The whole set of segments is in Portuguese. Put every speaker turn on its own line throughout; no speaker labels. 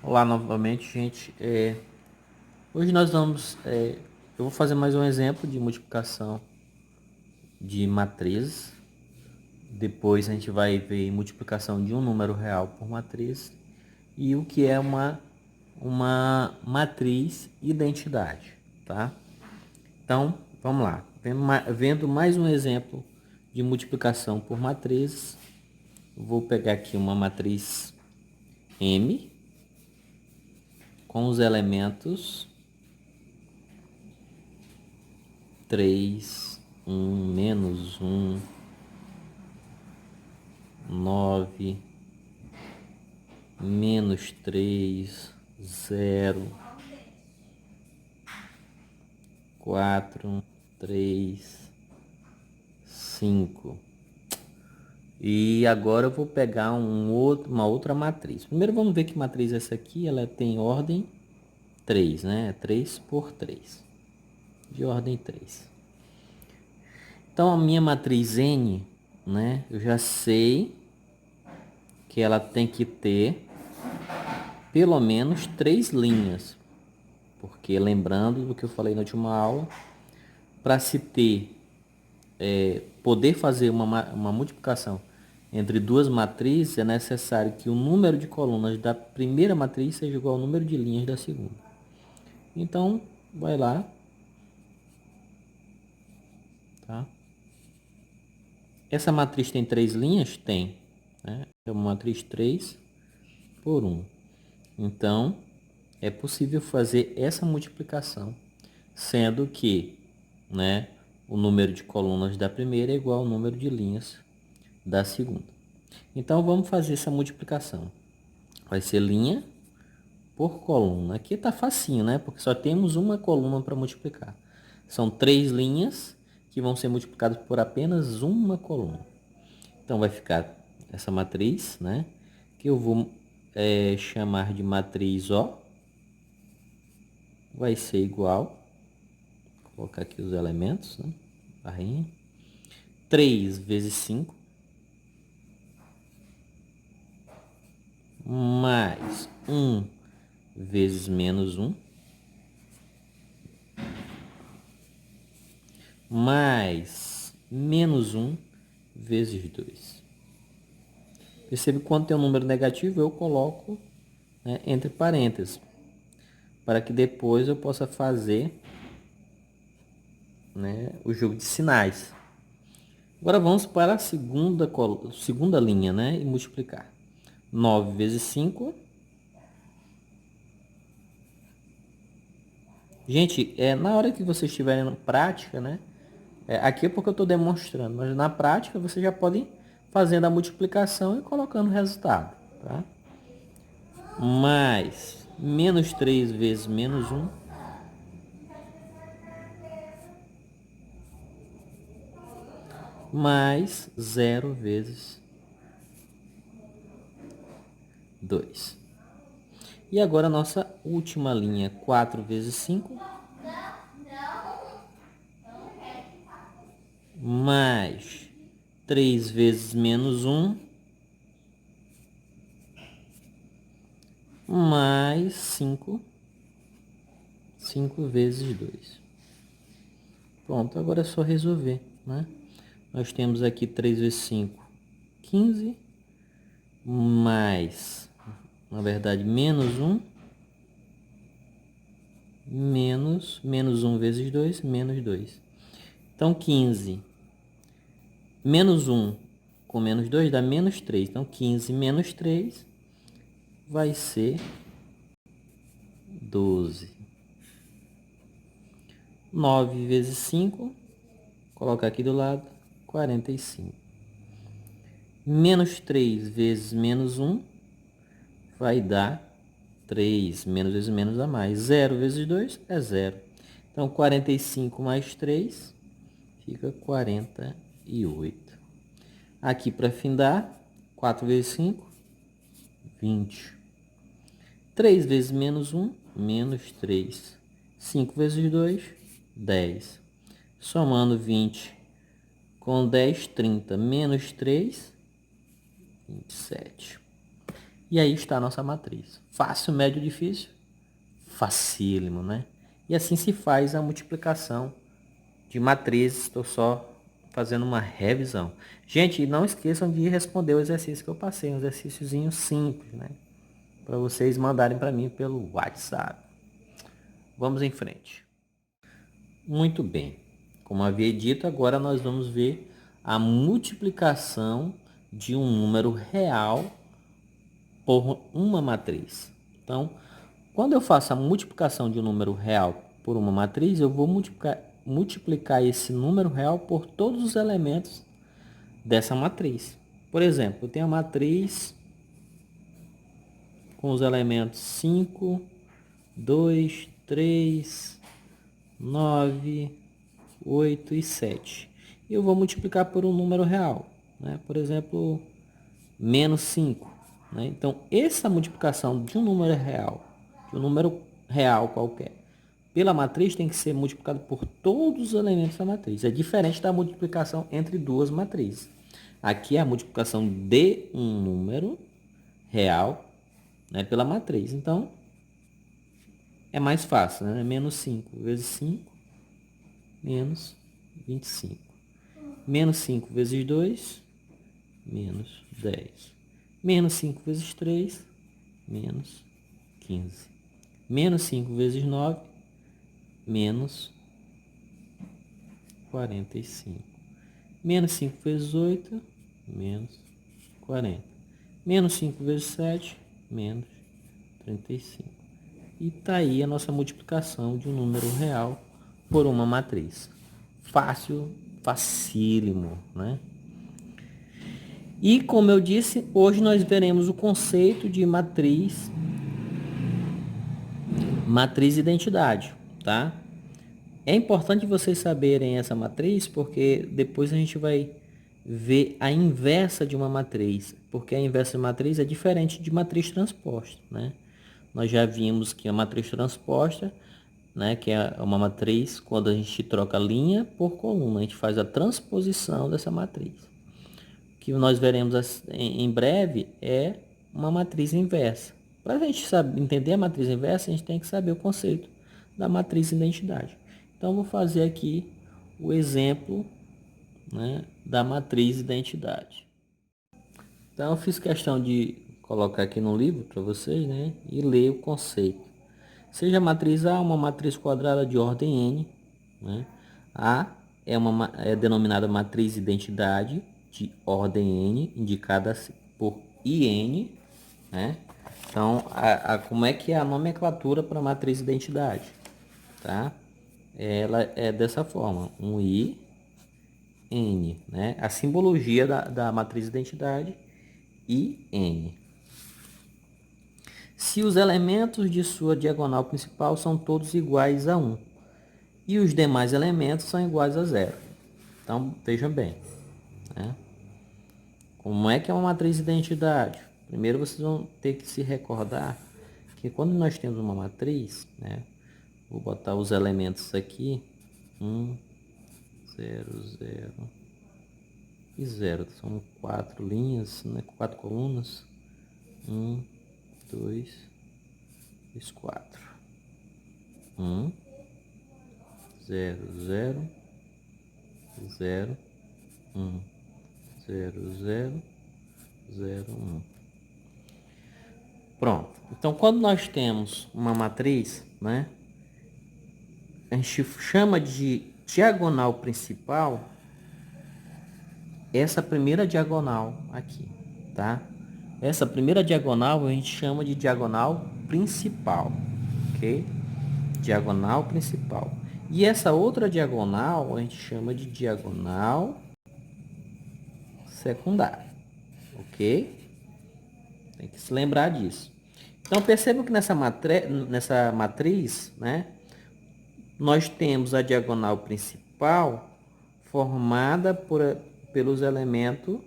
Olá novamente, gente. Hoje nós vamos, eu vou fazer mais um exemplo de multiplicação de matrizes. Depois a gente vai ver multiplicação de um número real por matriz e o que é uma matriz identidade, tá? Então, vamos lá. Vendo mais um exemplo de multiplicação por matrizes, vou pegar aqui uma matriz M com os elementos 3, 1, -1, 9, -3, 0, 4, 3, 5. E agora eu vou pegar uma outra matriz. Primeiro vamos ver que matriz é essa aqui. Ela tem ordem 3, né? 3 por 3. De ordem 3. Então a minha matriz N, né? Eu já sei que ela tem que ter pelo menos 3 linhas. Porque lembrando do que eu falei na última aula, para se ter, poder fazer uma multiplicação entre duas matrizes, é necessário que o número de colunas da primeira matriz seja igual ao número de linhas da segunda. Então, vai lá, tá? Essa matriz tem 3 linhas? Tem, né? É uma matriz 3 por 1. Então, é possível fazer essa multiplicação, sendo que, né, o número de colunas da primeira é igual ao número de linhas da segunda. Então, vamos fazer essa multiplicação. Vai ser linha por coluna. Aqui está facinho, né? Porque só temos uma coluna para multiplicar. São 3 linhas que vão ser multiplicadas por apenas uma coluna. Então, vai ficar essa matriz, né? Que eu vou chamar de matriz O. Vai ser igual. Vou colocar aqui os elementos, né? Barrinha. 3 vezes 5. Mais 1 vezes -1. Mais -1 vezes 2. Percebe que quando tem um número negativo, eu coloco, né, entre parênteses, para que depois eu possa fazer, né, o jogo de sinais. Agora vamos para a segunda linha, né, e multiplicar. 9 vezes 5. Gente, na hora que vocês estiverem na prática, né, aqui é porque eu estou demonstrando, mas na prática vocês já podem fazendo a multiplicação e colocando o resultado, tá? Mais -3 vezes -1. Mais 0 vezes 2. E agora a nossa última linha, 4 vezes 5. Mais 3 vezes -1. Mais 5. 5 vezes 2. Pronto, agora é só resolver, né? Nós temos aqui 3 vezes 5, 15. Mais, na verdade, -1. Menos -1 vezes 2, -2. Então, 15 menos 1 com -2 dá -3. Então, 15 menos 3 vai ser 12. 9 vezes 5, colocar aqui do lado, 45. Menos 3 vezes -1 vai dar 3. Menos vezes menos dá mais. 0 vezes 2 é 0. Então, 45 mais 3 fica 48. Aqui para findar, 4 vezes 5, 20. 3 vezes -1, -3. 5 vezes 2, 10. Somando 20 com 10, 30. Menos 3, 27. E aí está a nossa matriz. Fácil, médio, difícil? Facílimo, né? E assim se faz a multiplicação de matrizes. Estou só fazendo uma revisão. Gente, não esqueçam de responder o exercício que eu passei, um exercíciozinho simples, né? Para vocês mandarem para mim pelo WhatsApp. Vamos em frente. Muito bem. Como havia dito, agora nós vamos ver a multiplicação de um número real por uma matriz. Então, quando eu faço a multiplicação de um número real por uma matriz, eu vou multiplicar esse número real por todos os elementos dessa matriz. Por exemplo, eu tenho a matriz com os elementos 5, 2, 3, 9, 8 e 7. Eu vou multiplicar por um número real, né? Por exemplo, menos 5. Né? Então, essa multiplicação de um número real qualquer, pela matriz tem que ser multiplicado por todos os elementos da matriz. É diferente da multiplicação entre duas matrizes. Aqui é a multiplicação de um número real, né, pela matriz. Então, é mais fácil, né? Menos 5 vezes 5, menos 25. Menos 5 vezes 2, menos 10. Menos 5 vezes 3, menos 15. Menos 5 vezes 9, menos 45. Menos 5 vezes 8, menos 40. Menos 5 vezes 7, menos 35. E está aí a nossa multiplicação de um número real por uma matriz. Fácil, facílimo, né? E como eu disse, hoje nós veremos o conceito de matriz identidade, tá? É importante vocês saberem essa matriz, porque depois a gente vai ver a inversa de uma matriz, porque a inversa de matriz é diferente de matriz transposta, né? Nós já vimos que a matriz transposta, né, que é uma matriz quando a gente troca linha por coluna, a gente faz a transposição dessa matriz. O que nós veremos em breve é uma matriz inversa. Para a gente entender a matriz inversa, a gente tem que saber o conceito da matriz identidade. Então, vou fazer aqui o exemplo, né, da matriz identidade. Então, eu fiz questão de colocar aqui no livro para vocês, né, e ler o conceito. Seja a matriz A uma matriz quadrada de ordem n, né? A é denominada matriz identidade de ordem n, indicada por IN, né? Então, como é que é a nomenclatura para matriz identidade? Tá? Ela é dessa forma, um I, N, né? A simbologia da matriz identidade, IN. Se os elementos de sua diagonal principal são todos iguais a 1 e os demais elementos são iguais a 0. Então, vejam bem, né? Como é que é uma matriz identidade? Primeiro vocês vão ter que se recordar que quando nós temos uma matriz, né? Vou botar os elementos aqui, 1, 0, 0 e 0. São 4 linhas, né? 4 colunas. 1, 2, 3, 4. 1, 0, 0, 0, 1. 0, 0, 0, 1. Pronto. Então, quando nós temos uma matriz, né, a gente chama de diagonal principal essa primeira diagonal aqui, tá? Essa primeira diagonal a gente chama de diagonal principal, ok? Diagonal principal. E essa outra diagonal a gente chama de diagonal secundária, ok? Tem que se lembrar disso. Então, percebam que nessa matriz, né, nós temos a diagonal principal formada pelos elementos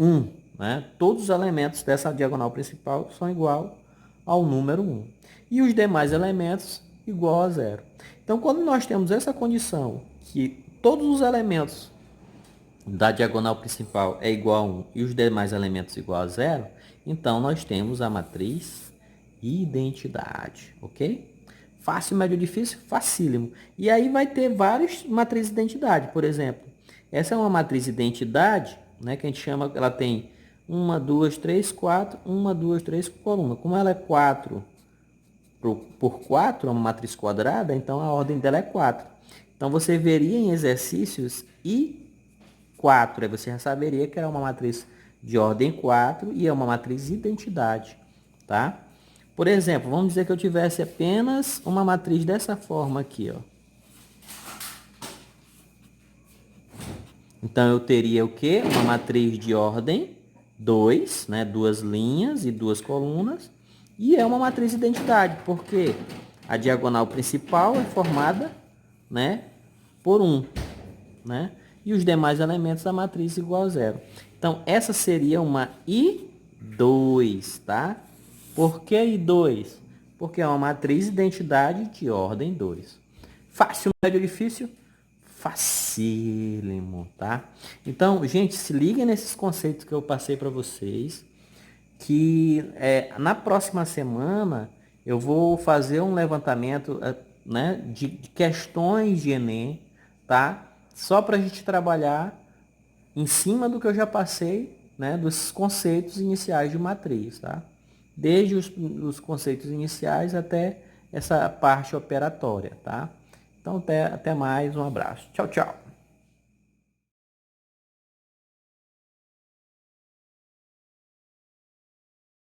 1. Né? Todos os elementos dessa diagonal principal são igual ao número 1. E os demais elementos igual a 0. Então, quando nós temos essa condição, que todos os elementos da diagonal principal é igual a 1 e os demais elementos igual a 0, Então, nós temos a matriz identidade, ok? Fácil, médio, difícil? Facílimo. E aí vai ter várias matrizes de identidade. Por exemplo, essa é uma matriz identidade, né, que a gente chama, ela tem 1, 2, 3, 4, 1, 2, 3 coluna. Como ela é 4 por 4, é uma matriz quadrada, então a ordem dela é 4. Então, você veria em exercícios I4, aí você já saberia que era uma matriz de ordem 4 e é uma matriz identidade, tá? Por exemplo, vamos dizer que eu tivesse apenas uma matriz dessa forma aqui, ó. Então, eu teria o quê? Uma matriz de ordem 2, né? 2 linhas e 2 colunas. E é uma matriz de identidade, porque a diagonal principal é formada, né, por 1, né? E os demais elementos da matriz igual a 0. Então, essa seria uma I2, tá? Por que I2? Porque é uma matriz de identidade de ordem 2. Fácil, médio, difícil? Facílimo, tá? Então, gente, se liguem nesses conceitos que eu passei para vocês, que na próxima semana eu vou fazer um levantamento, né, de questões de Enem, tá? Só para a gente trabalhar em cima do que eu já passei, né, dos conceitos iniciais de matriz, tá? Desde os conceitos iniciais até essa parte operatória, tá? Então, até mais, um abraço. Tchau, tchau.